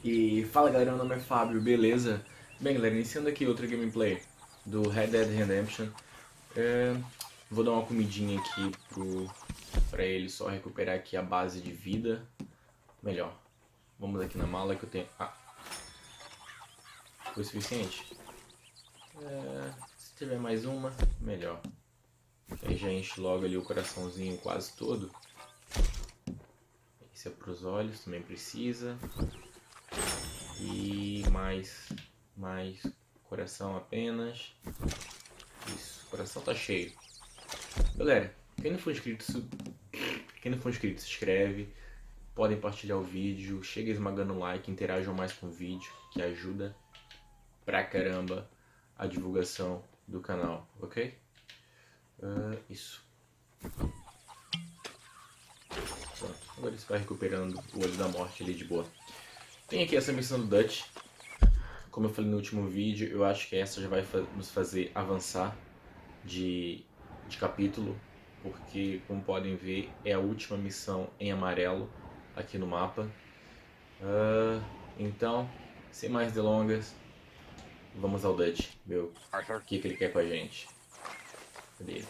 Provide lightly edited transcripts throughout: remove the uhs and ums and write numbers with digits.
E fala galera, meu nome é Fábio, beleza? Bem galera, iniciando aqui outra gameplay do Red Dead Redemption. Vou dar uma comidinha aqui pra ele só recuperar aqui a base de vida. Melhor, vamos aqui na mala que eu tenho... foi suficiente? Se tiver mais uma, melhor. Aí já enche logo ali o coraçãozinho quase todo. Esse é pros olhos, também precisa. E mais coração apenas. Isso, o coração tá cheio. Galera, quem não for inscrito, se inscreve. Podem partilhar o vídeo. Chega esmagando o like, interajam mais com o vídeo, que ajuda pra caramba a divulgação do canal, ok? Isso. Pronto, agora ele vai recuperando o olho da morte ali de boa. Tem aqui essa missão do Dutch. Como eu falei no último vídeo, eu acho que essa já vai nos fazer avançar de capítulo, porque como podem ver é a última missão em amarelo aqui no mapa. Então, sem mais delongas, vamos ao Dutch, ver o que ele quer com a gente. Cadê ele?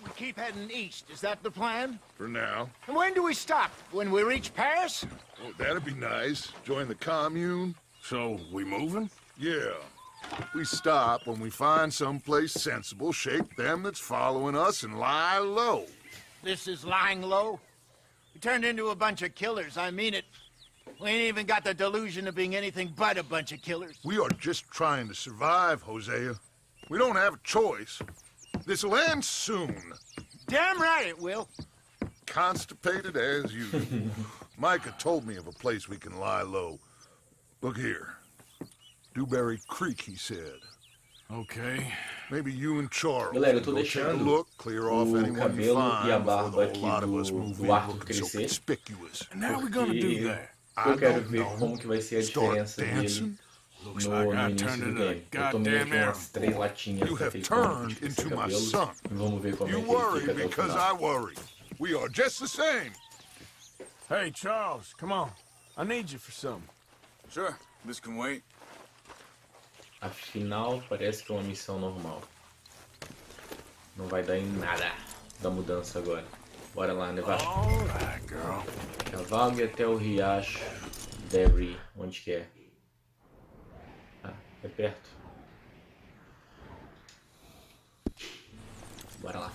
We keep heading east, is that the plan? For now. And when do we stop? When we reach Paris? Well, that'd be nice. Join the commune. So, we moving? Yeah. We stop when we find someplace sensible, shake them that's following us, and lie low. This is lying low? We turned into a bunch of killers, I mean it. We ain't even got the delusion of being anything but a bunch of killers. We are just trying to survive, Hosea. We don't have a choice. This'll end soon. Damn right it will. Constipated as usual. Micah told me of a place we can lie low. Look here. Dewberry Creek, he said. Okay. Maybe you and Charles Galera, eu can tô go take a deixando look, clear off o anyone you cabelo find e a before barba the aqui whole lot of us move do in Arthur looking so crescer. conspicuous. And how are we gonna do that? Eu quero I ver don't know. como que vai ser a Start diferença dele dancing? Looks no like I início turned do into a game. Eu tomei aqui goddamn umas 3 latinhas You have daquele pão turned de crescer into my cabelo. son. E vamos ver como You é que ele worry fica até o because final. I worry. We are just the same. Hey, Charles, come on. I need you for something. Sure, this can wait. Afinal, parece que é uma missão normal. Não vai dar em nada da mudança agora. Bora lá, Nevar. All right, girl. Cavalgue até o riacho Debris, onde que é? É perto. Bora lá.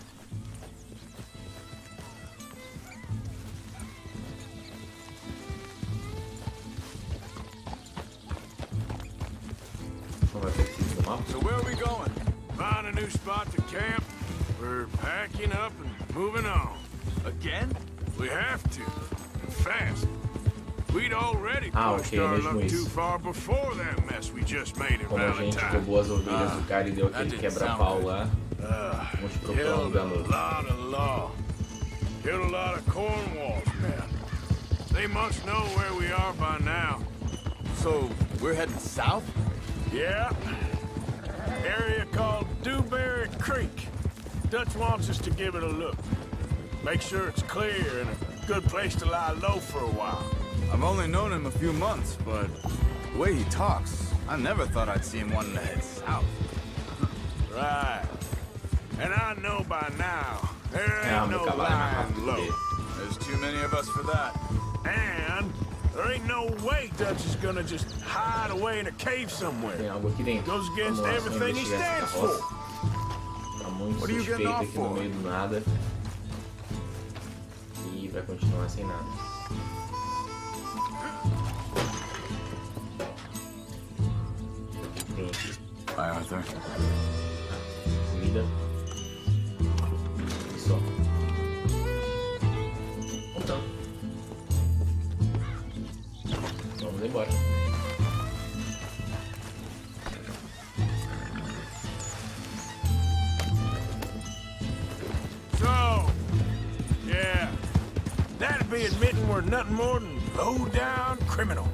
Não vai preciso do mapa. So where are we going? Find a new spot to camp. We're packing up and moving on. Again? We have to. And fast. We'd already pushed ok, our mesmo luck isso. too far before that mess we just made in Como a gente Valentine. roubou as ovelhas do cara e deu that aquele didn't quebra-pau sound lá, vamos procurar um Killed lugar a novo. lot of law. Killed a lot of Cornwall's men. They must know where we are by now. So, we're heading south? Yeah. Area called Dewberry Creek. Dutch wants us to give it a look. Make sure it's clear and a good place to lie low for a while. I've only known him a few months, but the way he talks, I never thought I'd see him wanting to head south. Right. And I know by now, there ain't no meu cavalo é mais lying rápido que low. ele. There's too many of us for that. And there ain't no way Dutch is gonna just hide away in a cave somewhere. Tem algo aqui dentro. Goes against Vamos lá, everything he investigar essa stands carroça. for. Tá muito What are you suspeito getting off aqui no for? meio do nada. E vai continuar sem nada. O que tem aqui? Hi, Arthur. Comida. E só. Então. Vamos embora. So, yeah, that'd be admitting we're nothing more than low-down criminals.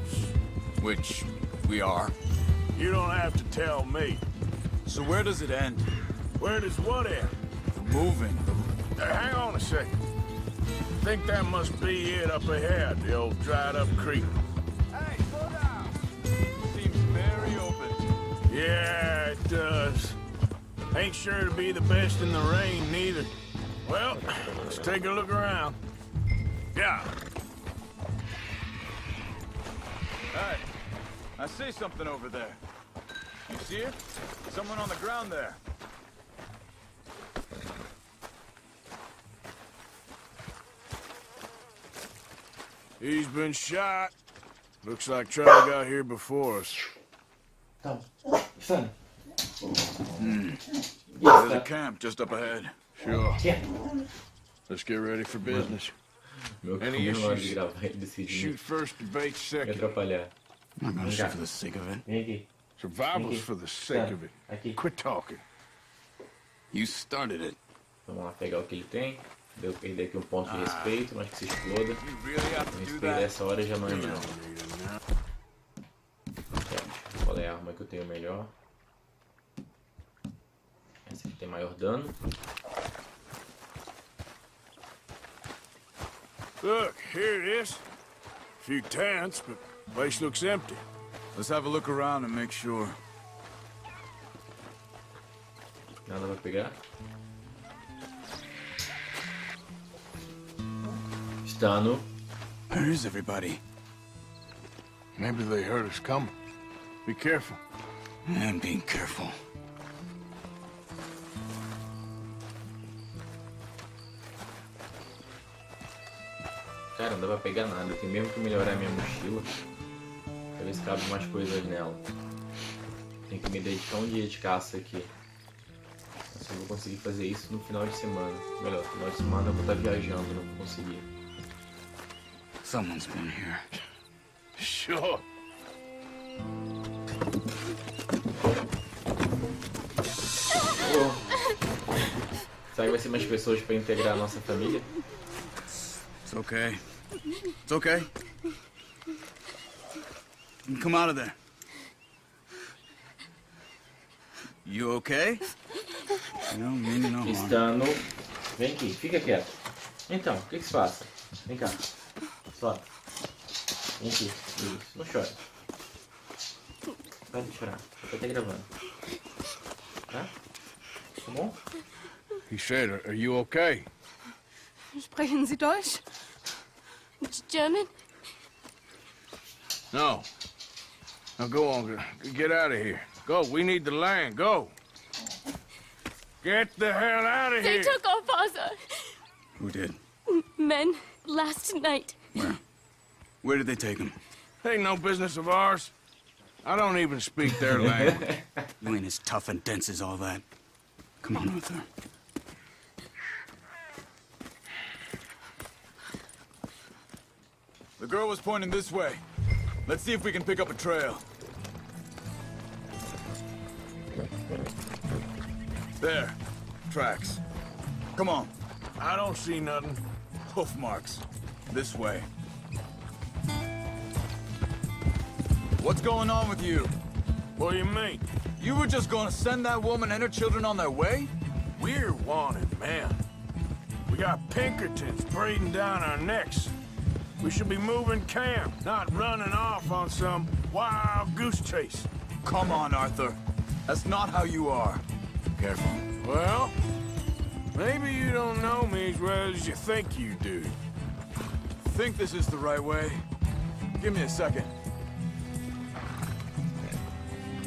Which we are. You don't have to tell me. So where does it end? Where does what end? The moving. Hang on a second. Think that must be it up ahead, the old dried-up creek. Hey, slow down. Seems very open. Yeah, it does. Ain't sure to be the best in the rain, neither. Well, let's take a look around. Yeah. Hey, I see something over there. You see it? Someone on the ground there. He's been shot. Looks like Charlie got here before us. Então, Sam. There's a camp just up ahead. Sure. Yeah. Let's get ready for business. Meu Any caminho na hora de issues? gravar e decidir Shoot first, debate me second. atrapalhar. I'm not gonna shoot shoot for for the sake of it. Vem aqui. Survival's for the sake of it. Aqui. Quit talking. You started it. Vamos lá pegar o que ele tem. Deu perder aqui um ponto de respeito, mas que se exploda. You really have O to do respeito that? dessa hora já não é You não. don't need it now. Qual é a arma que eu tenho melhor? Essa aqui tem maior dano. Look, here it is. Few tents, but place looks empty. Let's have a look around and make sure. Nada vai pegar. Está no. Where is everybody? Maybe they heard us coming. Be careful. I'm being careful. Cara, não dá pra pegar nada. Eu tenho mesmo que melhorar a minha mochila. Pra ver se cabe mais coisas nela. Tem que me dedicar um dia de caça aqui. Eu só vou conseguir fazer isso no final de semana. Melhor, no final de semana eu vou estar viajando, não vou conseguir. Someone's been here. Sure. Oh. Será que vai ser mais pessoas pra integrar a nossa família? It's okay. It's okay. You can come out of there. You okay? You don't mean no harm. Estando. Vem aqui, fica quieto. Então, o que se passa? Vem cá. Sobe. Vem aqui. Isso. Não chora. Para de chorar. Eu tô até gravando. Tá? Tá bom? He said, are you okay? Sprechen Sie Deutsch? German? No. Now go on, get out of here. Go, we need the land, go. Get the hell out of They here. took our father. Who did? Men last night. Where? Where did they take him? Ain't no business of ours. I don't even speak their language. You ain't as tough and dense as all that. Come on, Arthur. The girl was pointing this way. Let's see if we can pick up a trail. There. Tracks. Come on. I don't see nothing. Hoof marks. This way. What's going on with you? What do you mean? You were just gonna send that woman and her children on their way? We're wanted, man. We got Pinkertons breathing down our necks. We should be moving camp, not running off on some wild goose chase. Come on, Arthur. That's not how you are. Careful. Well, maybe you don't know me as well as you think you do. Think this is the right way? Give me a second.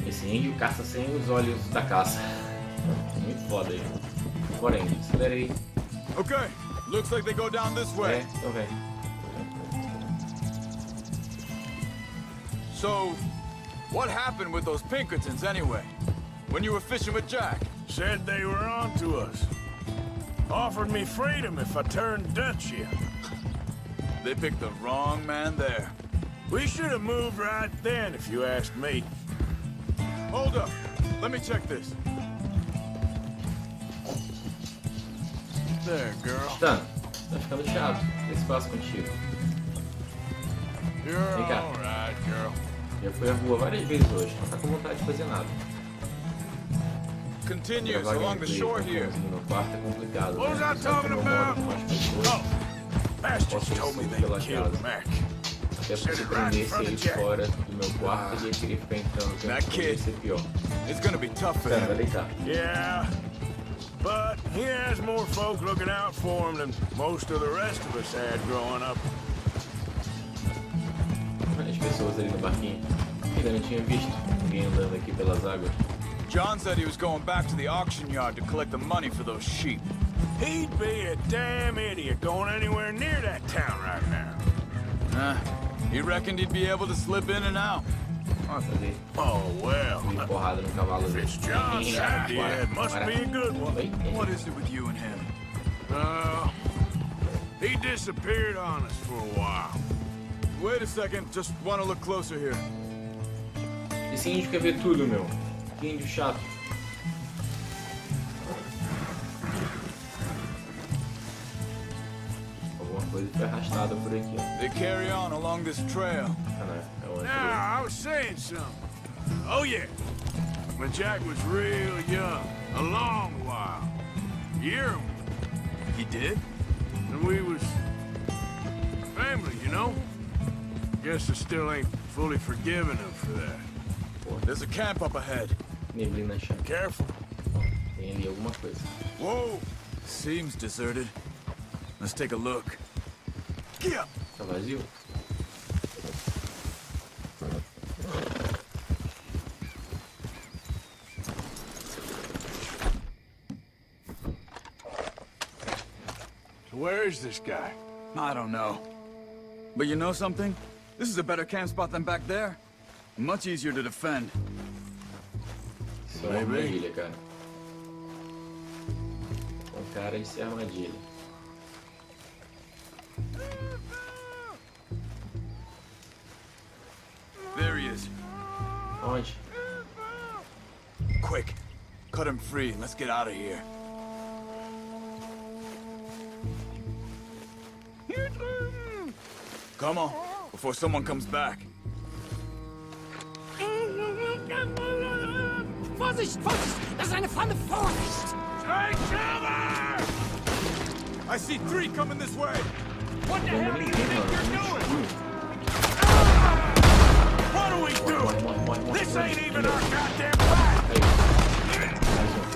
Esse índio caça sem os olhos da caça. Muito foda aí. Bora índio, acelera aí. Okay, looks like they go down this way. Então vem. So, what happened with those Pinkertons anyway? When you were fishing with Jack? Said they were on to us. Offered me freedom if I turned Dutch here. They picked the wrong man there. We should have moved right then, if you asked me. Hold up. Let me check this. There, girl. Stan, tá ficando chato. O que se passa contigo? You're Vem cá. all right, girl. Já fui à rua várias vezes hoje, não tá com vontade de fazer nada. Continues Gravar along the gameplay shore com here. no quarto é complicado. What was né? I Precisa talking ter uma moda about? com mais pessoas. Oh, Bastards posso told me ir they pela killed casa. Mac. Até porque se prendesse ele fora do meu quarto, ele ia querer ficar entrando, That que ia kid. ser pior. It's gonna be tough for Pera, vai him. deitar. Yeah, but he has more folk looking out for him than most of the rest of us had growing up. As pessoas ali no barquinho. Ainda não tinha visto ninguém andando aqui pelas águas. John said he was going back to the auction yard to collect the money for those sheep. He'd be a damn idiot going anywhere near that town right now. He reckoned he'd be able to slip in and out. Fazer Oh, well. uma porrada no cavalo If dele. it's John's idea, it must be a good one. What is it with you and him? He disappeared on us for a while. Wait a second, just want to look closer here. Esse índio quer ver tudo, meu. Que índio chato. Alguma coisa foi arrastada por aqui, ó. They carry on along this trail. Ah, não, é outra. Now, I was saying something. Oh, yeah. When Jack was real young, a long while. Year or more. He did? And we was family, you know? Guess I still ain't fully forgiven him for that. There's a camp up ahead. Neblina chata. Careful. Tem ali alguma coisa. Whoa! Seems deserted. Let's take a look. Yeah. Tá vazio? So where is this guy? I don't know. But you know something? This is a better camp spot than back there. Much easier to defend. Isso é uma armadilha, cara. Com cara de ser armadilha. There he is. Onde? Quick. Cut him free and let's get out of here. Come on, before someone comes back. Vorsicht, Vorsicht! Das ist eine Falle! Vorsicht! Take cover! I see 3 coming this way. What the hell do you think you're doing? What are we doing? This ain't even our goddamn fight!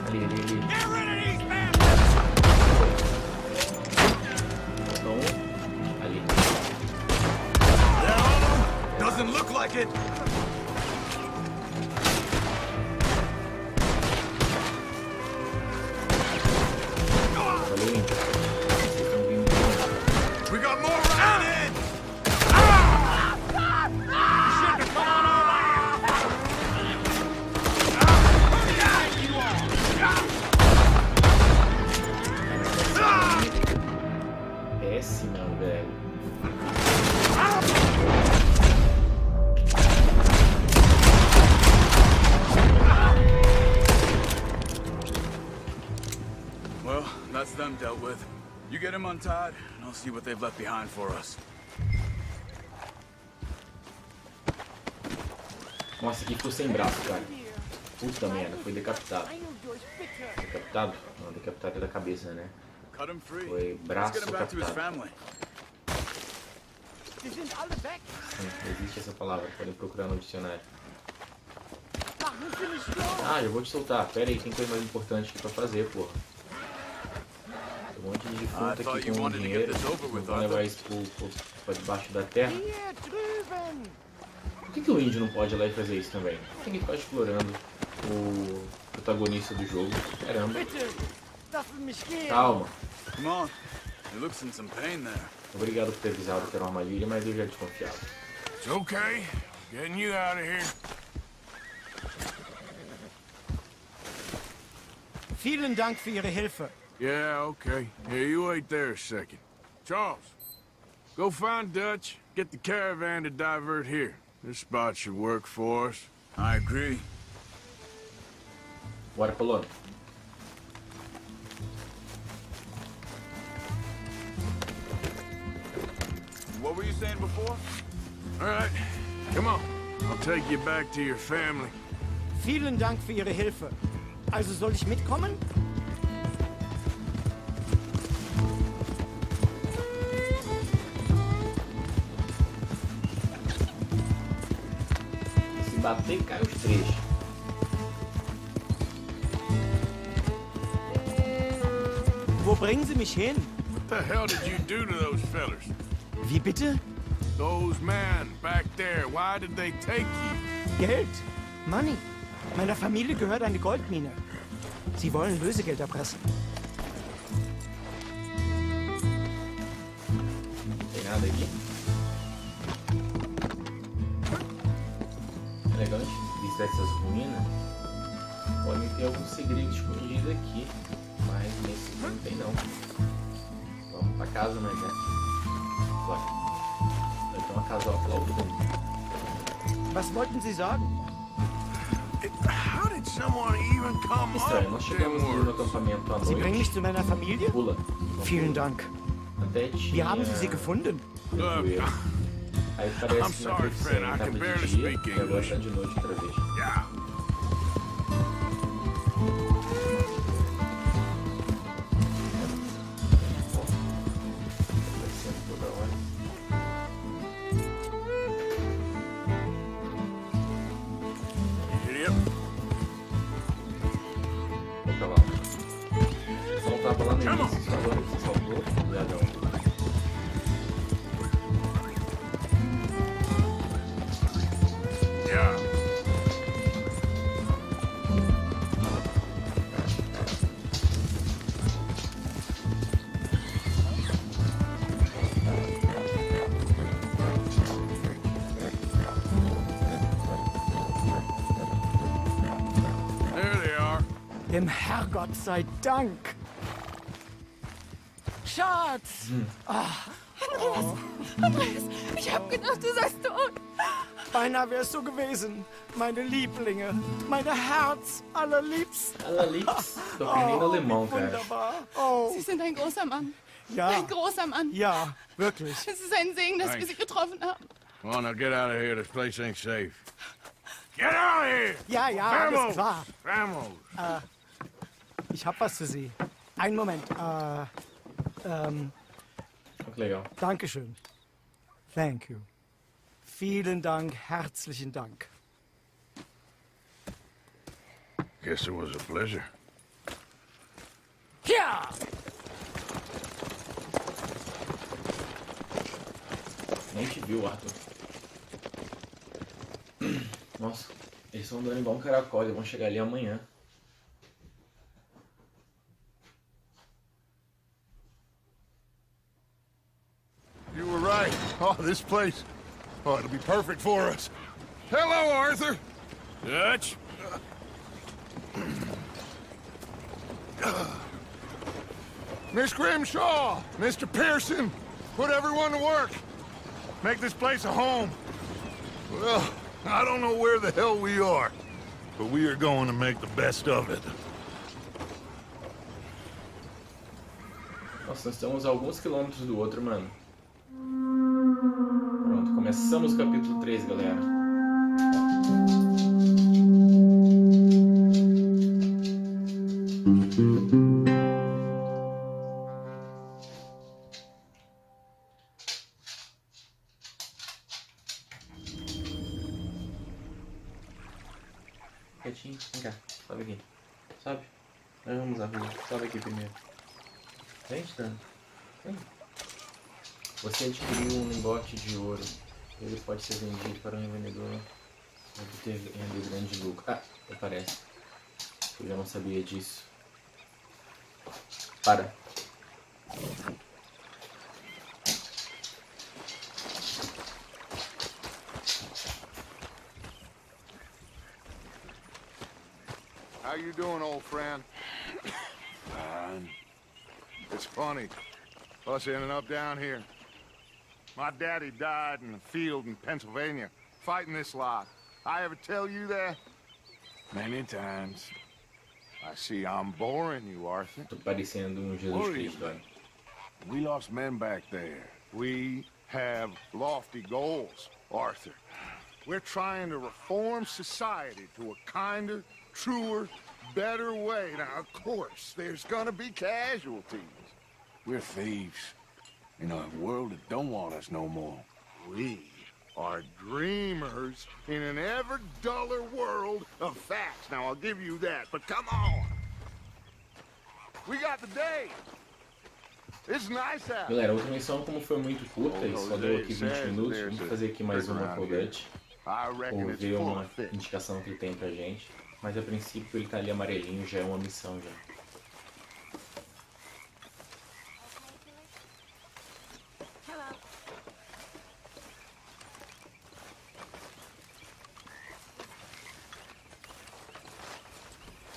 Ali, ali, ali. Get rid of these men! Botou ali. They're on him. Doesn't look like it. Valeu, índio. Vocês estão vindo. We got more running in. Péssima, velho. Well, that's them dealt with. You get him untied, and I'll see what they've left behind for us. Nossa, aqui ficou sem braço, cara. Puta merda, foi decapitado. Decapitado? Não, decapitado é da cabeça, né? Cut him free. Foi Let's braço get him back to his decapitado. family. Sie sind alle weg! Sim, existe essa palavra, podem procurar no dicionário. Machen Sie mich los! Ah, eu vou te soltar. Pera aí, tem coisa mais importante aqui pra fazer, porra. Tem um monte de defunto thought aqui you com wanted to get dinheiro. this over with, Vão Arthur. levar isso pra debaixo da terra. Hier drüben! Por que o índio não pode ir lá e fazer isso também? Tem que ficar explorando o protagonista do jogo. Caramba. Bitte! Lassen mich gehen! Calma. Come on. He looks in some pain there. Obrigado por ter avisado que era uma armadilha, mas eu já desconfiava. It's okay. Getting you out of here. Vielen Dank für Ihre Hilfe. Yeah, okay. Here, you wait there a second. Charles, go find Dutch. Get the caravan to divert here. This spot should work for us. I agree. Bora, colono. What were you saying before? All right, come on. I'll take you back to your family. Vielen Dank für Ihre Hilfe. Also soll ich mitkommen? bater, cai os 3. Wo bringen Sie mich hin? What the hell did you do to those fellers? Wie bitte? Those men back there, why did they take you? Geld. Money. Meiner Familie gehört eine Goldmine. Sie wollen Lösegeld erpressen. Tem nada aqui. Elegante. Visita essas ruínas. Podem ter algum segredo escondido aqui. Mas nesse não tem não. Vamos pra casa, mas né? Vai ter uma casoca lá ao fundo. Was wollten Sie sagen? How did someone even come Estranho, up nós with chegamos them no words? acampamento à Sie bringen noite. mich zu meiner Familie? Pula. Vielen Dank. Até tinha... Wie haben Sie sie gefunden? Tranquilo. Aí parece I'm que na sorry, perfeição friend, I tava can barely de dia speak e agora English. tá de noite outra vez. Yeah. Descendo toda hora. Idiot. Vou pra lá. Só não tava lá no início, só agora você salvou. Legal. Yeah. There they are. Dem Herrgott sei Dank. Schatz! Andreas, ich hab gedacht, du seist tot. Beinahe wär's so gewesen. Meine Lieblinge. Meine Herz allerliebsten. Allerliebst. Tô que nem no alemão, cara. Wunderbar. Oh, Sie sind ein großer Mann. ja. Ein großer Mann. Ja, wirklich. Es ist ein Segen, dass wir Thanks. Sie getroffen haben. Well, now get out of here. This place ain't safe. Get out of here! Ja, ja, alles Vamos! klar. Vamos! Ich hab was für Sie. Einen Moment. Olha que legal. Dankeschön. Thank you. Vielen Dank, herzlichen Dank. Guess it was a pleasure. Ja! Nem te viu, Arthur. Nossa, eles estão andando igual um caracol, eles vão chegar ali amanhã. You were right. Oh, this place. Oh, it'll be perfect for us. Hello, Arthur. Dutch? Miss Grimshaw, Mr. Pearson, put everyone to work. Make this place a home. Well, I don't know where the hell we are, but we are going to make the best of it. Nossa, nós estamos a alguns quilômetros do outro, mano. Pronto, começamos o capítulo 3, galera. Quietinho, vem cá, sobe aqui. Sobe. Nós vamos à rua. Sobe aqui primeiro. Vem, Stan. Vem. Você adquiriu um lingote de ouro. Ele pode ser vendido para um revendedor e obter um grande lucro. Ah, parece. Eu já não sabia disso. Para. How you doing, old friend? Fine. It's funny, us ending up down here. My daddy died in the field in Pennsylvania, fighting this lot. I ever tell you that? Many times. I see I'm boring you, Arthur. Tô parecendo um Jesus Cristo, olha. We lost men back there. We have lofty goals, Arthur. We're trying to reform society to a kinder, truer, better way. Now, of course, there's gonna be casualties. We're thieves. In a world that don't want us no more. We are dreamers in an ever duller world of facts. Now, I'll give you that, but come on. We got the day. It's nice out. Galera, a outra missão, como foi muito curta, e só deu aqui 20 minutos, vamos fazer aqui mais uma com o Dutch. Ou ver uma indicação que ele tem pra gente. Mas a princípio ele tá ali amarelinho, já é uma missão já.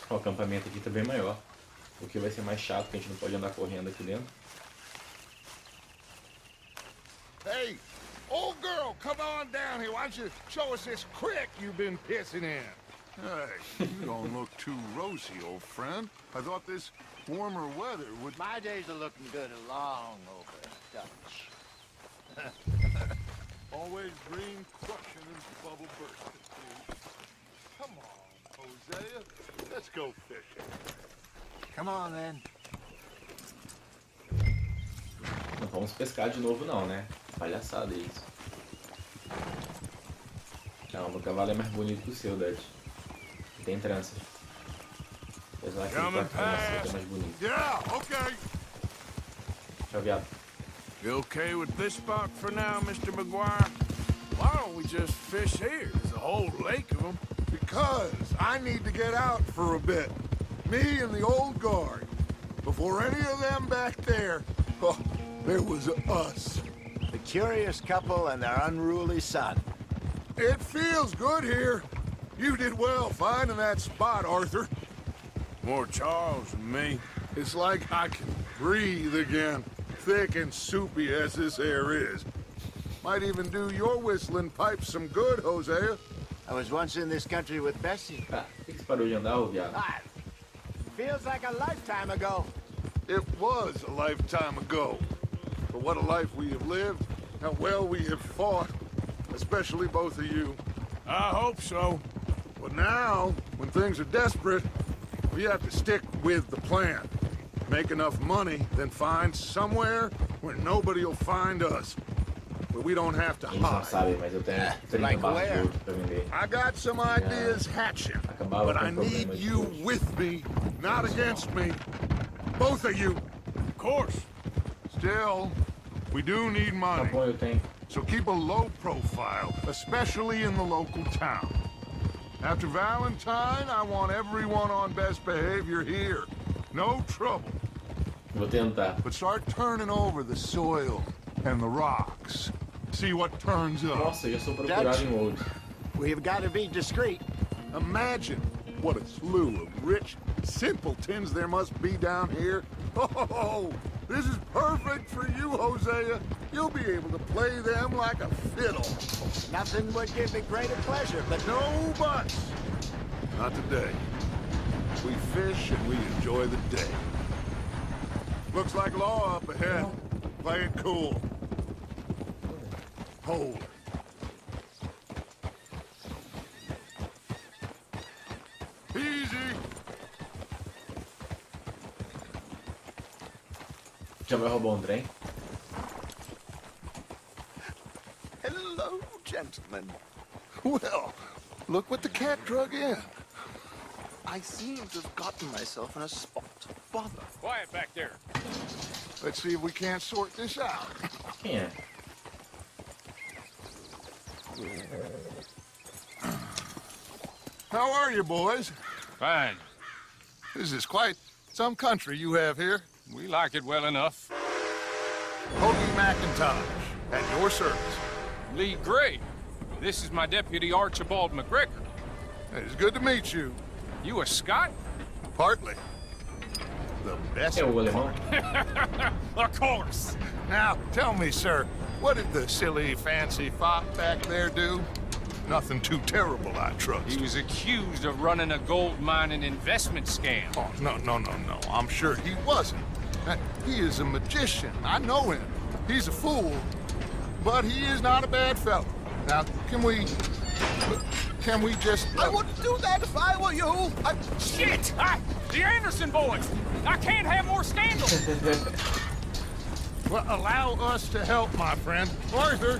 O acampamento aqui tá bem maior, o que vai ser mais chato, porque a gente não pode andar correndo aqui dentro. Hey, old girl, come on down here. Why don't you show us this creek you've been pissing in? Hey, you don't look too rosy, old friend. I thought this warmer weather would... My days are looking good along over, Dutch. Always dream crushing and bubble bursting, please. Come on, Hosea. Let's go fishing. Come on, then. Não vamos pescar de novo não, né? Palhaçada isso. Não, meu cavalo é mais bonito que o seu, Dutch. Tem tranças. Apesar que ele é mais bonito. Yeah, okay. Tchau, viado. You okay with this spot for now, Mr. McGuire? Why don't we just fish here? There's a whole lake of them. Because I need to get out for a bit. Me and the old guard. Before any of them back there, oh, there was us. The curious couple and their unruly son. It feels good here. You did well finding that spot, Arthur. More Charles than me. It's like I can breathe again, thick and soupy as this air is. Might even do your whistling pipes some good, Hosea. I was once in this country with Bessie. Ah, por que você parou de andar, ô viado? Ah, feels like a lifetime ago. It was a lifetime ago. But what a life we have lived, how well we have fought, especially both of you. I hope so. But now, when things are desperate, we have to stick with the plan. Make enough money, then find somewhere where nobody will find us. Where we don't have to Eles não hide. sabem, mas eu tenho 30 barras de ouro pra vender. I got some ideas hatching, but I need you with me, not against me. Both of you. Of course. Still, we do need Tá money. bom, eu tenho. So keep a low profile, especially in the local town. After Valentine, I want everyone on best behavior here. No trouble. Vou tentar. But start turning over the soil and the rocks. See what turns up. Nossa, eu já sou procurado em ouro. We've got to be discreet. Imagine what a slew of rich simpletons there must be down here. Oh, this is perfect for you, Hosea. You'll be able to play them like a fiddle. Nothing would give me greater pleasure, but No buts. Not today. We fish and we enjoy the day. Looks like law up ahead. Play it cool. Hold. Easy. Já vai roubar um trem? Hello, gentlemen. Well, look what the cat drug in. I seem to have gotten myself in a spot. Bother. Quiet back there. Let's see if we can't sort this out. Quem é? How are you, boys? Fine. This is quite some country you have here. We like it well enough. Hoagie McIntosh, at your service. Lee Gray. This is my deputy Archibald McGregor. It's good to meet you. You a Scot? Partly. The best É o alemão? Of course. Now, tell me, sir, what did the silly, fancy fop back there do? Nothing too terrible, I trust. He was accused of running a gold mining investment scam. Oh, no. I'm sure he wasn't. He is a magician. I know him. He's a fool, but he is not a bad fellow. Now, can we just... I wouldn't do that if I were you. Shit! The Anderson boys! I can't have more scandals! Well, allow us to help, my friend. Arthur,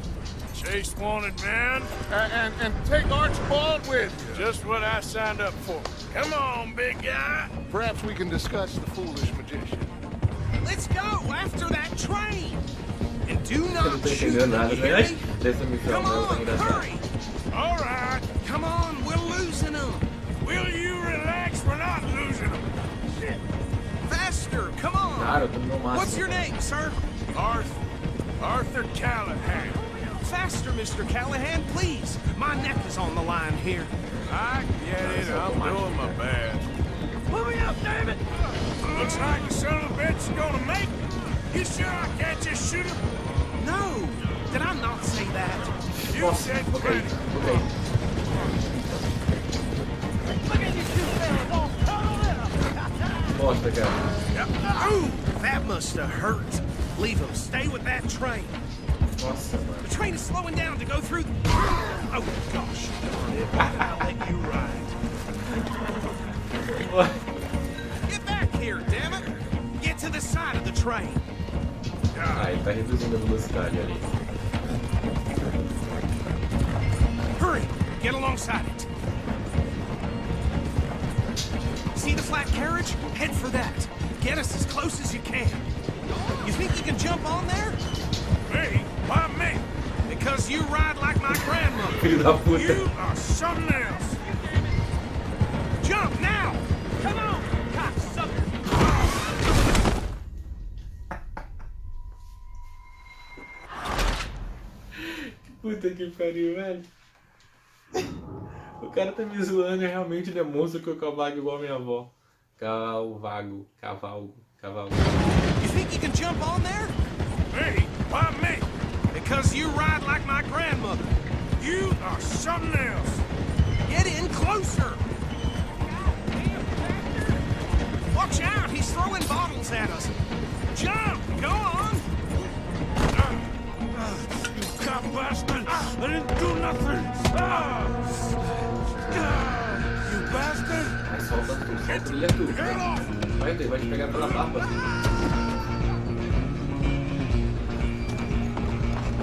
Chase wanted man. And take Archibald with you. Just what I signed up for. Come on, big guy. Perhaps we can discuss the foolish magician. Let's go after that train. And do Eu não not tô shoot. entendendo nada, You hear mas me? dessa missão Come não tá on, engraçado. hurry. All right. Come on, we're losing them. Will you relax? We're not losing them. Shit. Faster, come on. Cara, eu tô no meu máximo. What's your name, sir? Arthur Callahan. Faster, Mr. Callahan, please. My neck is on the line here. I get it. I'm doing my best. Pull me up, damn it. Looks like the son of a bitch is gonna make it. You sure I can't just shoot him? No, did I not say that? You said Ok, plenty. ok. Look at these two fellas all cuddled up. Bosta, cara. Ooh, that must have hurt. Leave them. Stay with that train. Nossa, mano. The train is slowing down to go through. Oh gosh! I'll let you ride. What? Get back here, damn it! Get to the side of the train. Ah, ele tá reduzindo a velocidade ali. Hurry! Get alongside it. See the flat carriage? Head for that. Get us as close as you can. You think you can jump on there? Me? Why me? Because you ride like my grandmother. Filho da puta. You are something else. Jump now! Come on, cocksucker! Puta que pariu, velho. O cara tá me zoando e realmente demonstra que eu cavalgo igual a minha avó. Cavalgo. You think you can jump on there? Me? Why me? Because you ride like my grandmother. You are something else. Get in closer! Watch out! He's throwing bottles at us. Jump! Go on! You cop bastard! I didn't do nothing! You bastard! Aí solta brilha tudo. Get off! Vai te pegar pela barba.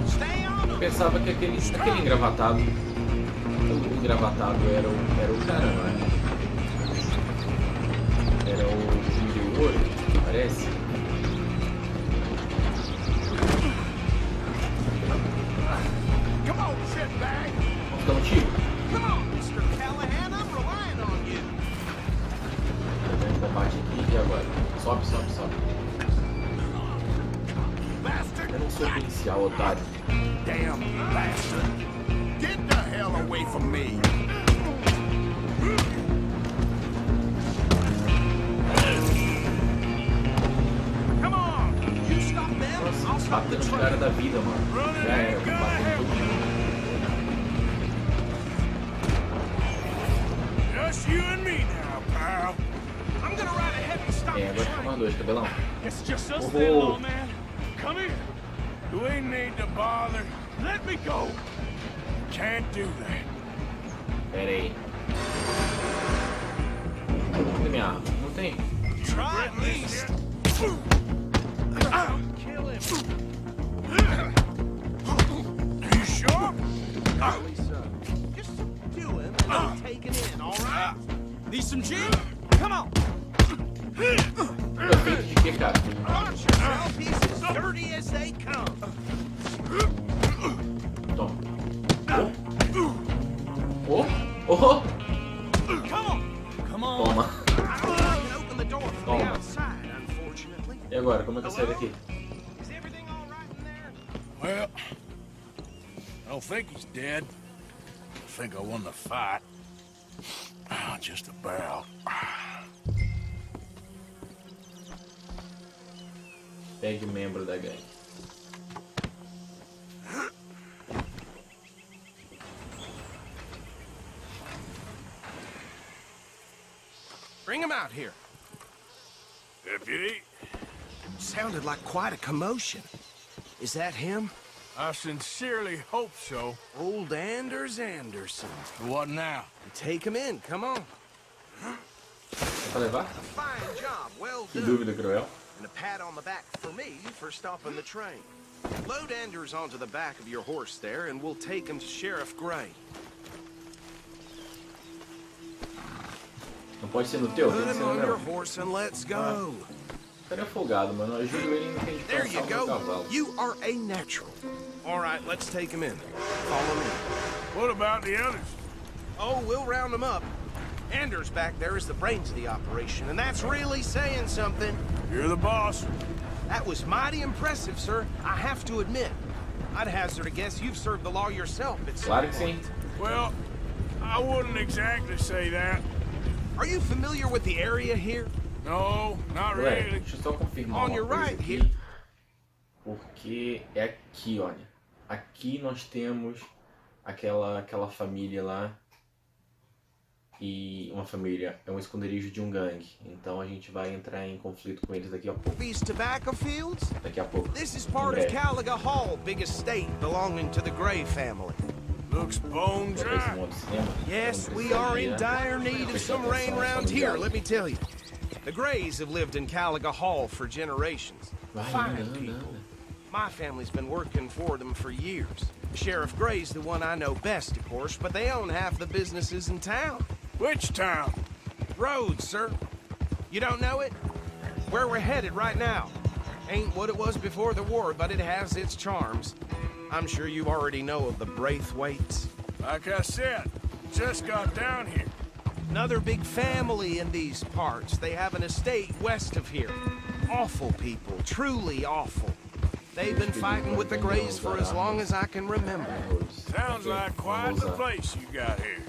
Stay on Eu him! pensava que aquele engravatado. O engravatado era o cara, não é? Era o ouro, parece. Come on, shitbag! Vamos dar um tiro. Come on, Mr. Callahan, I'm relying on you. Tem um combate aqui e agora. Sobe. Eu não sou policial, otário. Damn bastard! Get the hell away from me! Come on! You stop them, I'll stop the Batendo os train. caras da vida, mano. Já era, vou bater todo mundo. Just you and me now, pal. I'm gonna ride ahead and stop É, the agora fica mais train. dois, cabelão. It's just us then, little man. Come here. Do we need to bother? Let me go. Can't do that. Pera aí. Cadê minha arma? Não tem? Try at least. Kill him. You sure? Just subdue him and then take him in, all right? Need some gin? Come on. Tá feito de quê, cara? Watch yourself. He's as dirty as they come. Toma. Oh! Come on. Come on. Toma. I can open the door from the Toma. outside, unfortunately. E agora, como é que eu saio daqui? Is everything all right in there? Well, I don't think he's dead. I think I won the fight. Just about. Pegue membro da gangue. Bring him out here. Deputy, Sounded like quite a commotion. Is that him? I sincerely hope so. Old Anders Anderson. What now? Take him in, come on. Pra levar? Fine job, well Que done. dúvida cruel. And a pat on the back for me for stopping the train. Load Anders onto the back of your horse there, and we'll take him to Sheriff Gray. Não pode ser no teu? Tem Put que him ser no on your meu. horse and let's go. Cara é folgado, mano. Eu ajudo ele e não tem que There passar you o meu go. cavalo. You are a natural. All right, let's take him in. Follow me. What about the others? Oh, we'll round them up. Anders back there is the brains of the operation, and that's really saying something. You're the boss. That was mighty impressive, sir. I have to admit. I'd hazard a guess you've served the law yourself at some Claro que sim. point. Well, I wouldn't exactly say that. Are you familiar with the area here? No, not Galera, really. deixa eu só confirmar On uma your coisa right aqui. here. Porque é aqui, olha. Aqui nós temos aquela família lá. E uma família é um esconderijo de um gangue. Então a gente vai entrar em conflito com eles daqui a pouco. These tobacco fields? Daqui a pouco. This is part of Caliga Hall, big estate belonging to the Gray family. Looks bone Vou ver esse dry. modo cinema. Yes, Então, we are in né? dire need of Presta some rain atenção, around familiar. here, let me tell you. The Grays have lived in Caliga Hall for generations. Vai, Fine anda, people. anda. My family's been working for them for years. Sheriff Gray's the one I know best, of course, but they own half the businesses in town. Which town? Rhodes, sir. You don't know it? Where we're headed right now. Ain't what it was before the war, but it has its charms. I'm sure you already know of the Braithwaites. Like I said, just got down here. Another big family in these parts. They have an estate west of here. Awful people, truly awful. They've been fighting with the Grays for as long as I can remember. Sounds like quite the place you got here.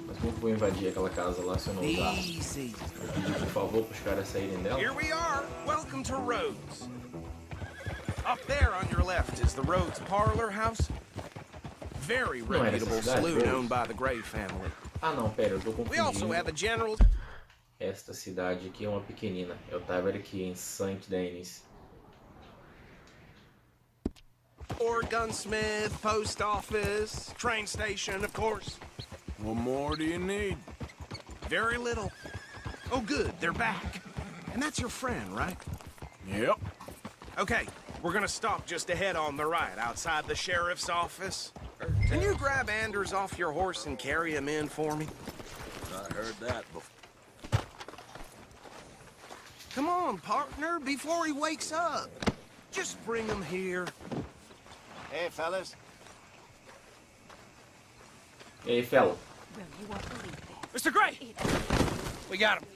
Mas como vou invadir aquela casa lá se eu não usar? Easy. Eu pedi por favor para os caras saírem dela. Here we are. Welcome to Rhodes. Up there on your left is the Rhodes Parlor House. Very reputable saloon owned by the Gray family. Ah não, pera, eu tô We also confundindo. have a general. Esta cidade aqui é uma pequenina. Eu tava aqui em St. Denis. Or gunsmith, post office, train station, of course. What more do you need? Very little. Oh, good, they're back. And that's your friend, right? Yep. Okay, we're gonna stop just ahead on the right, outside the sheriff's office. Can you grab Anders off your horse and carry him in for me? I heard that before. Come on, partner, before he wakes up. Just bring him here. Hey, fellas. E aí, fella? Mr. Gray! We got him.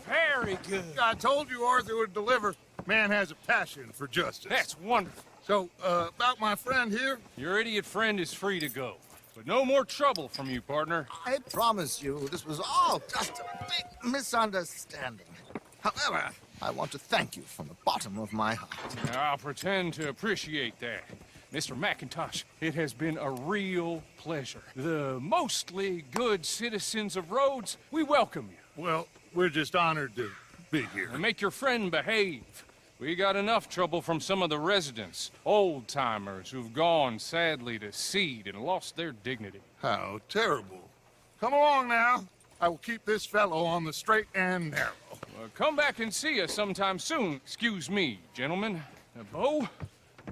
Very good. I told you Arthur would deliver. Man has a passion for justice. That's wonderful. So, about my friend here? Your idiot friend is free to go. But no more trouble from you, partner. I promise you, this was all just a big misunderstanding. However, I want to thank you from the bottom of my heart. I'll pretend to appreciate that. Mr. McIntosh, it has been a real pleasure. The mostly good citizens of Rhodes, we welcome you. Well, we're just honored to be here. And make your friend behave. We got enough trouble from some of the residents, old-timers who've gone, sadly, to seed and lost their dignity. How terrible. Come along now. I will keep this fellow on the straight and narrow. Come back and see us sometime soon. Excuse me, gentlemen. Bo,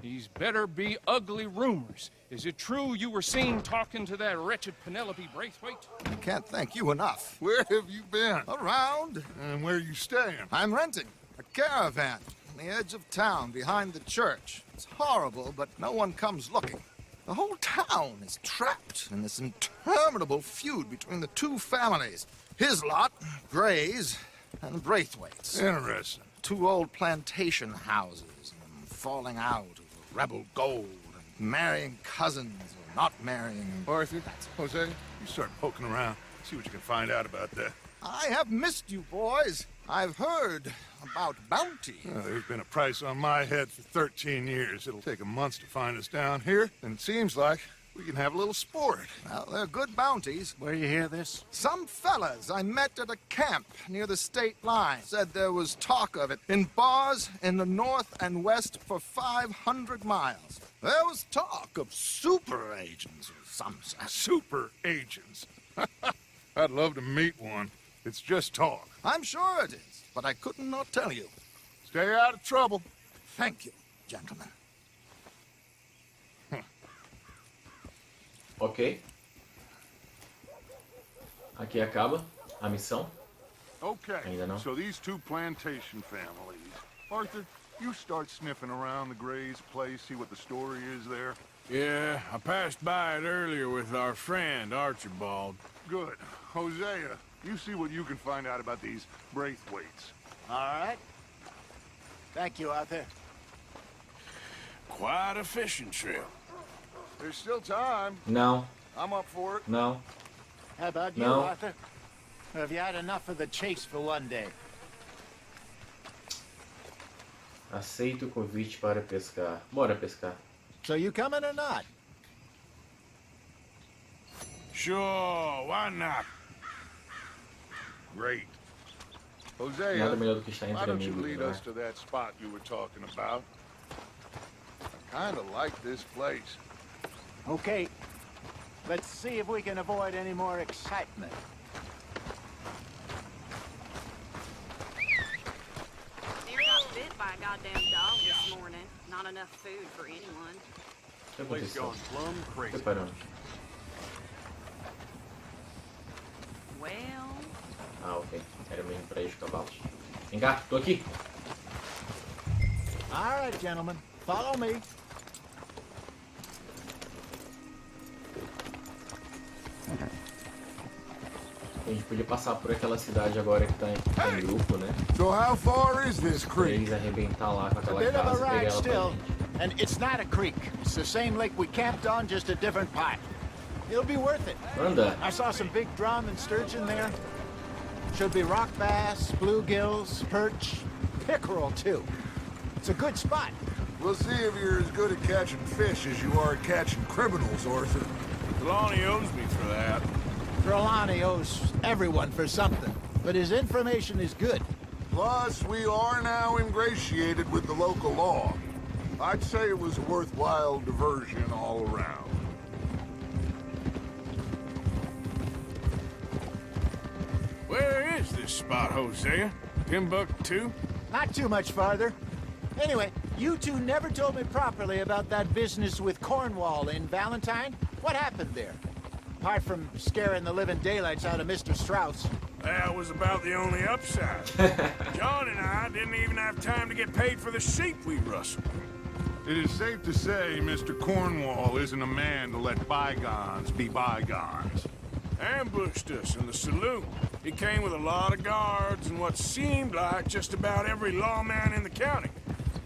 these better be ugly rumors. Is it true you were seen talking to that wretched Penelope Braithwaite? I can't thank you enough. Where have you been? Around. And where are you staying? I'm renting a caravan on the edge of town behind the church. It's horrible, but no one comes looking. The whole town is trapped in this interminable feud between the two families. His lot, Gray's, and Braithwaite's. Interesting. Two old plantation houses, and falling out over rebel gold, and marrying cousins or not marrying. Arthur, Jose, you start poking around. See what you can find out about that. I have missed you, boys. I've heard about bounty. There's been a price on my head for 13 years. It'll take a month to find us down here, and it seems like we can have a little sport. Well, they're good bounties. Where you hear this? Some fellas I met at a camp near the state line said there was talk of it in bars in the north and west for 500 miles. There was talk of super agents or some such. Super agents. I'd love to meet one. It's just talk. I'm sure it is, but I couldn't not tell you. Stay out of trouble. Thank you, gentlemen. Ok. Aqui acaba a missão. Okay, Ainda não. so these two plantation families. Arthur, you start sniffing around the Gray's place, see what the story is there. Yeah, I passed by it earlier with our friend, Archibald. Good. Hosea, you see what you can find out about these Braithwaites. All right. Thank you, Arthur. Quite a fishing trip. There's still time. Não, I'm up for it. não. How about you, No. Arthur? Or have you had enough of the chase for one day? Aceito o convite para pescar. Bora pescar. So you coming or not? Sure, why not? Great. Nada Hosea, melhor do que estar why entre don't you amigos, lead não é? us to that spot you were talking about? I kind of like this place. Okay. Let's see if we can avoid any more excitement. Near got bit by a goddamn dog this morning. Not enough food for anyone. O que Place aconteceu? gone plumb crazy. Preparando. Well, Ah, ok. Era mesmo para ir os cavalos. Vem cá, tô aqui. All right, gentlemen. Follow me. A gente podia passar por aquela cidade agora que tá em grupo, né? So how far is this Pra creek? eles arrebentar lá com A aquela bit of a casa e pegar ride ela pra still, gente. and it's not a creek. It's the same lake we camped on, just a different pipe. It'll be worth it. Anda. I saw some big drum and sturgeon there. Should be rock bass, bluegills, perch, pickerel too. It's a good spot. We'll see if you're as good at catching fish as you are at catching criminals, Arthur. Lonnie owes me for that. Trelawney owes everyone for something, but his information is good. Plus, we are now ingratiated with the local law. I'd say it was a worthwhile diversion all around. Where is this spot, Hosea? Timbuktu? Not too much farther. Anyway, you two never told me properly about that business with Cornwall in Valentine. What happened there? Apart from scaring the living daylights out of Mr. Strauss. That was about the only upside. John and I didn't even have time to get paid for the sheep we rustled. It is safe to say Mr. Cornwall isn't a man to let bygones be bygones. Ambushed us in the saloon. He came with a lot of guards and what seemed like just about every lawman in the county.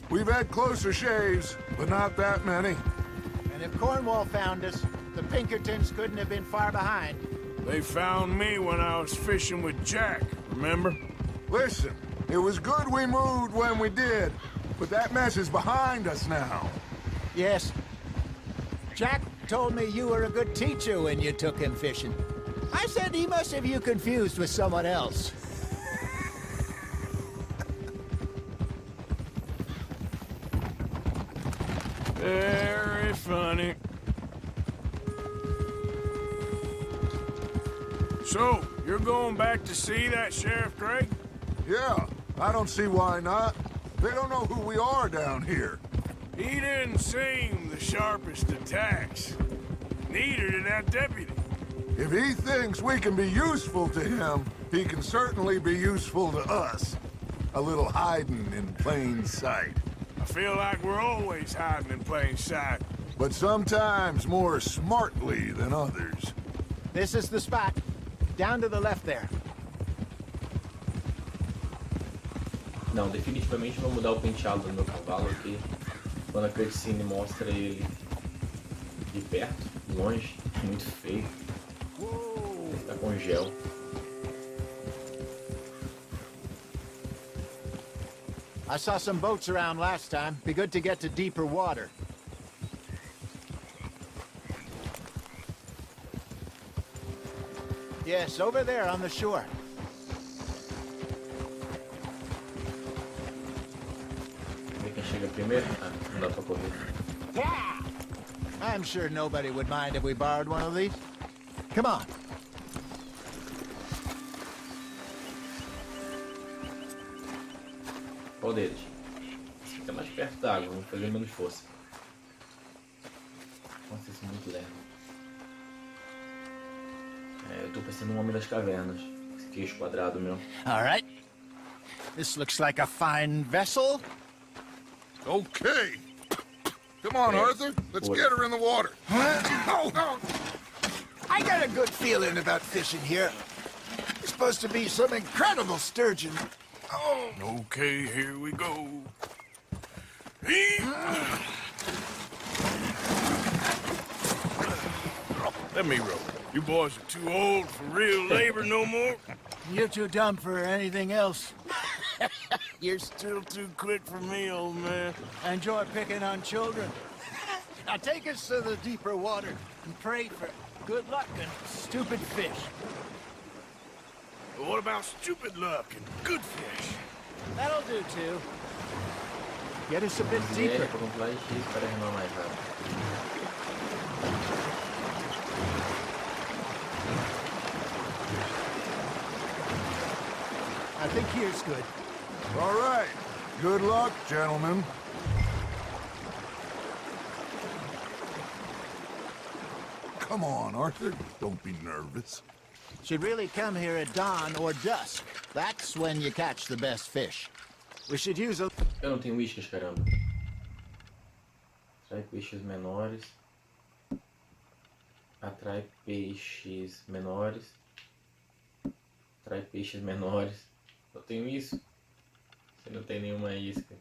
We've had closer shaves, but not that many. And if Cornwall found us, the Pinkertons couldn't have been far behind. They found me when I was fishing with Jack, remember? Listen, it was good we moved when we did, but that mess is behind us now. Yes. Jack told me you were a good teacher when you took him fishing. I said he must have you confused with someone else. Very funny. So, you're going back to see that Sheriff Drake? Yeah, I don't see why not. They don't know who we are down here. He didn't seem the sharpest attacks. Neither did that deputy. If he thinks we can be useful to him, he can certainly be useful to us. A little hiding in plain sight. I feel like we're always hiding in plain sight. But sometimes more smartly than others. This is the spot. Down to the left there. Não, definitivamente vou mudar o penteado do meu cavalo aqui. Quando a cutscene mostra ele de perto, longe, muito feio. Tá com gel. I saw some boats around last time. Be good to get to deeper water. Yes, over there on the shore. Ver quem chega primeiro. Ah, não dá pra correr. Yeah! I'm sure nobody would mind if we borrowed one of these. Come on. Qual deles? perto d'água, vamos fazer menos força. Nossa, isso é muito lerdo. Eu tô parecendo um homem das cavernas. Esse queixo quadrado meu. All right. This looks like a fine vessel. Okay. Come on, Arthur. Let's get her in the water. I got a good feeling about fishing here. It's supposed to be some incredible sturgeon. Oh. Okay, here we go. Let me row. You boys are too old for real labor no more. You're too dumb for anything else. You're still too quick for me, old man. Enjoy picking on children. Now take us to the deeper water and pray for good luck and stupid fish. But what about stupid luck and good fish? That'll do too. Get us a bit deeper. I think here's good. All right. Good luck, gentlemen. Come on, Arthur. Don't be nervous. Should really come here at dawn or dusk. That's when you catch the best fish. We should use a... Eu não tenho iscas, caramba. Atrai peixes menores. Atrai peixes menores. Atrai peixes menores. Eu tenho isso. Você não tem nenhuma isca.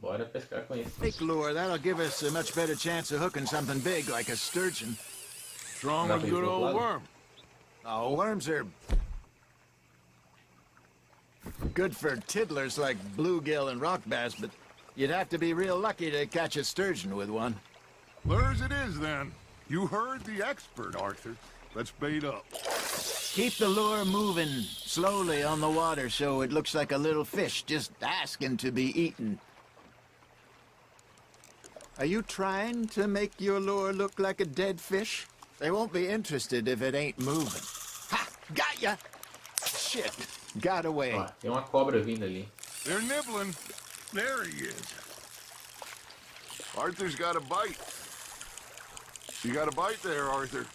Bora pescar com isso. Big lure, that'll give us a much better chance of hooking something big like a sturgeon. Strong and good old worm. Oh, worms are good for tiddlers like bluegill and rock bass, but you'd have to be real lucky to catch a sturgeon with one. Lures it is, then. You heard the expert, Arthur. Let's bait up. Keep the lure moving slowly on the water so it looks like a little fish just asking to be eaten. Are you trying to make your lure look like a dead fish? They won't be interested if it ain't moving. Ha! Got ya! Shit. Got away. Ó, tem uma cobra vindo ali. They're nibbling. There he is. Arthur's got a bite. You got a bite there, Arthur.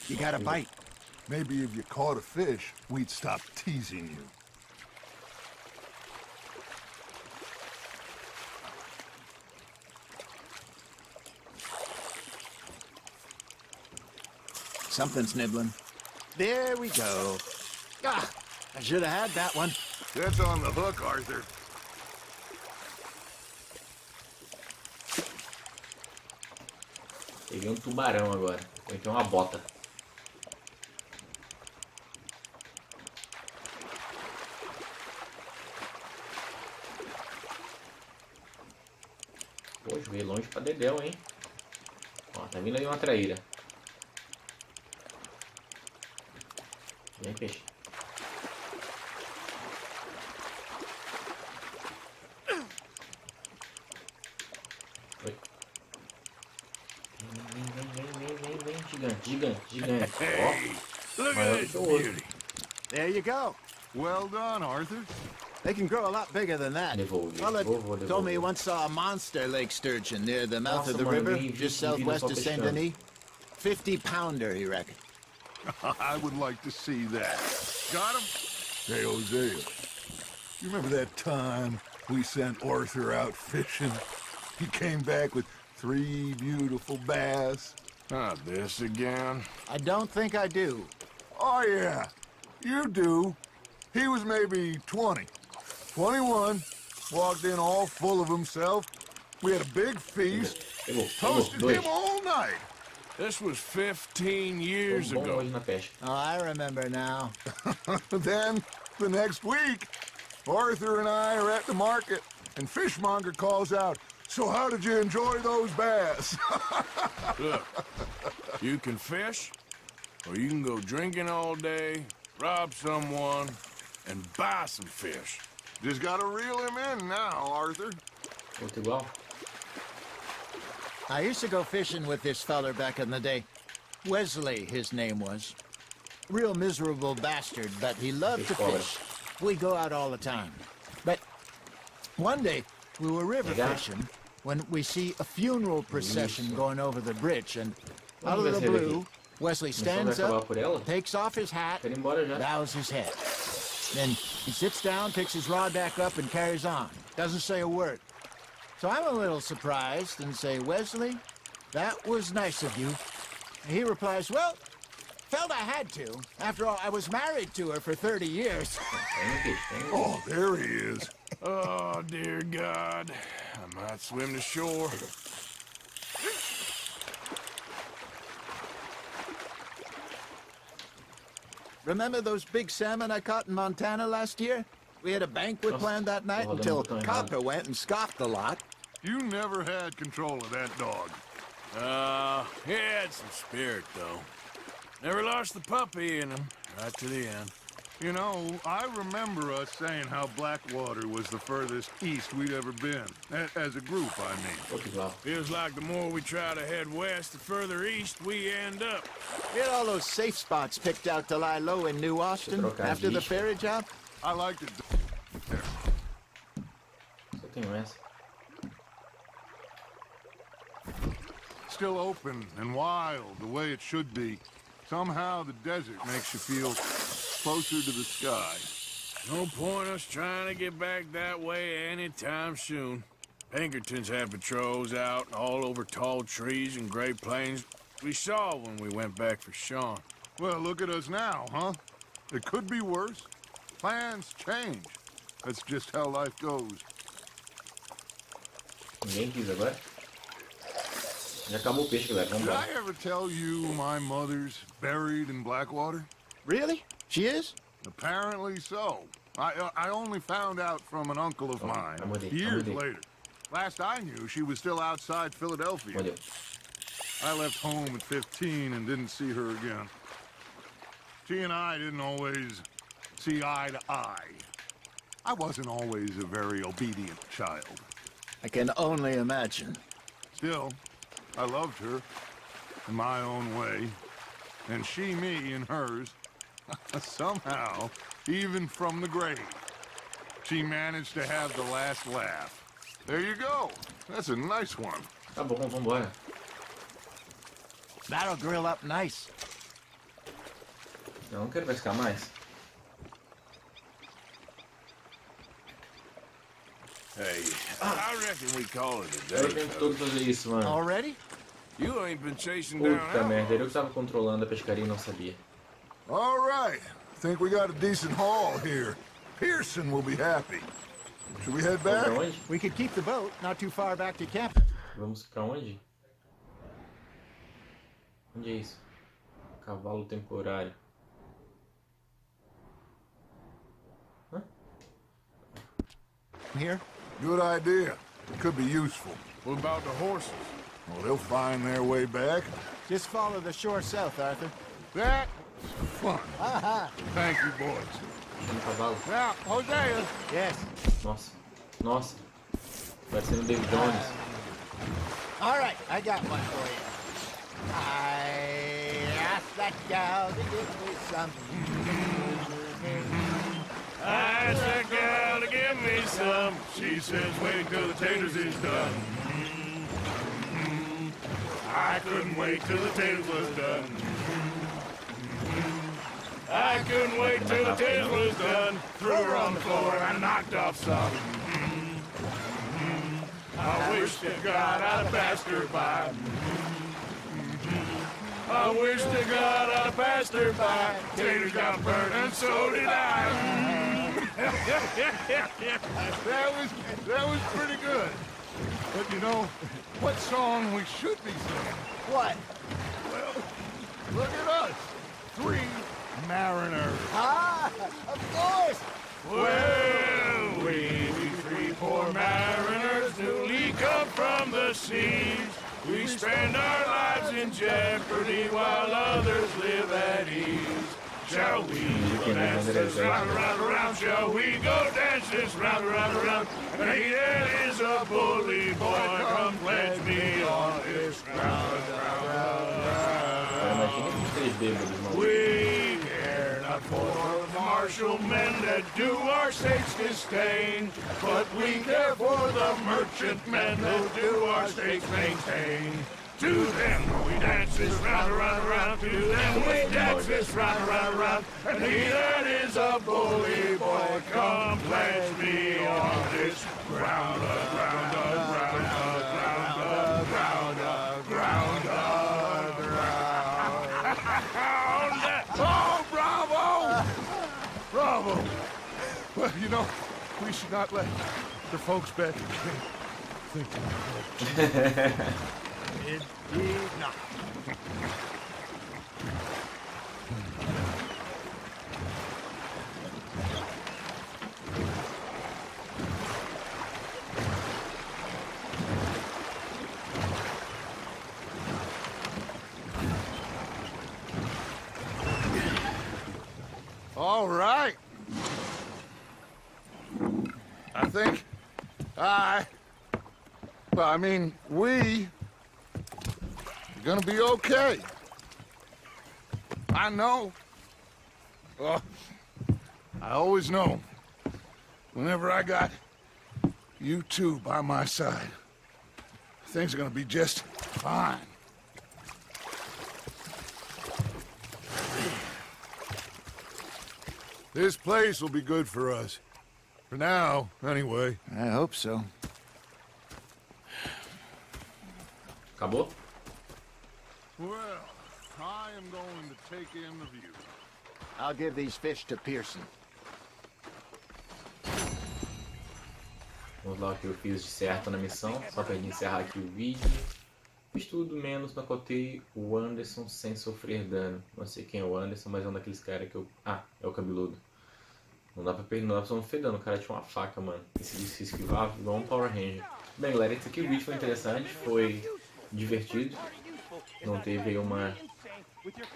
You got a bite. Maybe if you caught a fish, we'd stop teasing you. Something's nibbling. There we go. Ah, I should have had that one. That's on the hook, Arthur. Peguei um tubarão agora. Ou então uma bota. Poxa, veio longe pra dedéu, hein? Ó, tá vindo ali uma traíra. Vem, peixe. Oi. Vem, gigante. Ó, Look maior at do this que o outro. beauty. There you go. Well done, Arthur. They can grow a lot bigger than that. Mullet told me he once saw a monster lake sturgeon near the mouth of the river, just southwest of Saint Denis. 50-pounder, he reckoned. I would like to see that. Got him? Hey, Hosea. You remember that time we sent Arthur out fishing? He came back with 3 beautiful bass. Not this again. I don't think I do. Oh, yeah. You do. He was maybe 20. 21. Walked in all full of himself. We had a big feast. Toasted him all night. This was 15 years ago. Oh, I remember now. Then, the next week, Arthur and I are at the market, and Fishmonger calls out, "So how did you enjoy those bass?" Look, you can fish, or you can go drinking all day, rob someone, and buy some fish. Just gotta reel him in now, Arthur. Muito igual. I used to go fishing with this feller back in the day. Wesley, his name was. Real miserable bastard, but he loved to fish. We go out all the time. But one day, we were river fishing when we see a funeral procession going over the bridge, and out of the blue, Wesley stands up, takes off his hat, bows his head. Then he sits down, picks his rod back up, and carries on. Doesn't say a word. So I'm a little surprised and say, Wesley, that was nice of you. And he replies, well, felt I had to. After all, I was married to her for 30 years. Oh, there he is. Oh, dear God. I might swim to shore. Remember those big salmon I caught in Montana last year? We had a banquet planned that night until Copper went and scoffed a lot. You never had control of that dog. He had some spirit, though. Never lost the puppy in him, right to the end. You know, I remember us saying how Blackwater was the furthest east we'd ever been. As a group, I mean. Feels like the more we try to head west, the further east we end up. We had all those safe spots picked out to lie low in New Austin after the ferry job. I liked it there. Só tenho essa. Still open and wild, the way it should be. Somehow the desert makes you feel closer to the sky. No point us trying to get back that way anytime soon. Pinkertons had patrols out all over tall trees and Great Plains. We saw when we went back for Sean. Well, look at us now, huh? It could be worse. Plans change. That's just how life goes. Ninguém quis agora. Já acabou o peixe, galera. Vamos Did lá. I ever tell you my mother's buried in Blackwater? Really? She is? Apparently so. I only found out from an uncle of mine years later. Last I knew, she was still outside Philadelphia. I left home at 15 and didn't see her again. She and I didn't always see eye to eye. I wasn't always a very obedient child. I can only imagine. Still, I loved her in my own way, and she me in hers. Somehow, even from the grave, she managed to have the last laugh. There you go. That's a nice one. Tá bom, vambora. That'll grill up nice. Eu não quero pescar mais. Hey, I reckon we call it a Eu day. tenho todo fazer isso, mano. Already? You ain't been chasing down Puta merda, eu que estava controlando a pescaria e não sabia. All right. Think we got a decent haul here. Pearson will be happy. Should we head back? Pra onde? We could keep the boat not too far back to camp. Vamos pra onde? Onde é isso? Cavalo temporário. Hã? Here? Good idea. It could be useful. What about the horses? Well, they'll find their way back. Just follow the shore south, Arthur. That's fun. Thank you, boys. Um cavalo. Now, Hosea. Yes. Nossa. Nossa. Parecendo o David Jones. All right, I got one for you. I asked that gal to give me some. I asked that gal to give me some. She says, wait till the taters is done. I couldn't wait till the taters was done. I couldn't wait till the taters was done. Threw her on the floor and I knocked off some. I wish to God I'd have passed her by. I wish to God I'd have passed her by. Taters got burnt and so did I. That was pretty good. But you know, what song we should be singing? What? Well, look at us. 3 mariners. Ah, of course. Well, we 3 poor mariners newly come from the seas. We spend our lives in jeopardy while others live at ease. Shall we go dance this round, round, round? Shall we go dance this round, round, round? Hayden is a bully boy, come pledge me on this round, round, round. Imagina que 3 bêbados, mano. We care not for the marsh commercial men that do our state's disdain, but we care for the merchant men who do our state's maintain. To them we dance this round, around, around. To them we dance this round, around, around. And he that is a bully boy, come pledge me on this ground, ground, ground, ground, ground, ground, ground. Oh, bravo! Bravo! Well, you know, we should not let the folks back in camp think that. It did not. All right. I think we are gonna be okay. I know. I always know. Whenever I got you two by my side, things are gonna be just fine. This place will be good for us. For now, anyway. I hope so. Acabou? Well, I am going to take in the view. I'll give these fish to Pearson. Vamos lá o que eu fiz de certo na missão. Só pra gente encerrar aqui o vídeo. Fiz tudo menos nocotei o Anderson sem sofrer dano. Não sei quem é o Anderson, mas é um daqueles caras que eu... Ah, é o cabeludo. Não dá pra sofrer dano, o cara tinha uma faca, mano. Esse se esquivar igual um Power Ranger. Bem, galera, esse aqui o vídeo foi interessante, foi divertido. Não teve aí uma...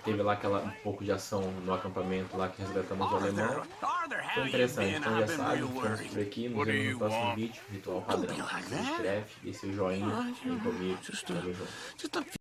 Teve lá um pouco de ação no acampamento lá que resgatamos o alemão. Foi interessante, então já sabe, ficamos por aqui, nos vemos no próximo vídeo, ritual padrão. Se inscreve, deixa o joinha, vem comigo, tamo junto.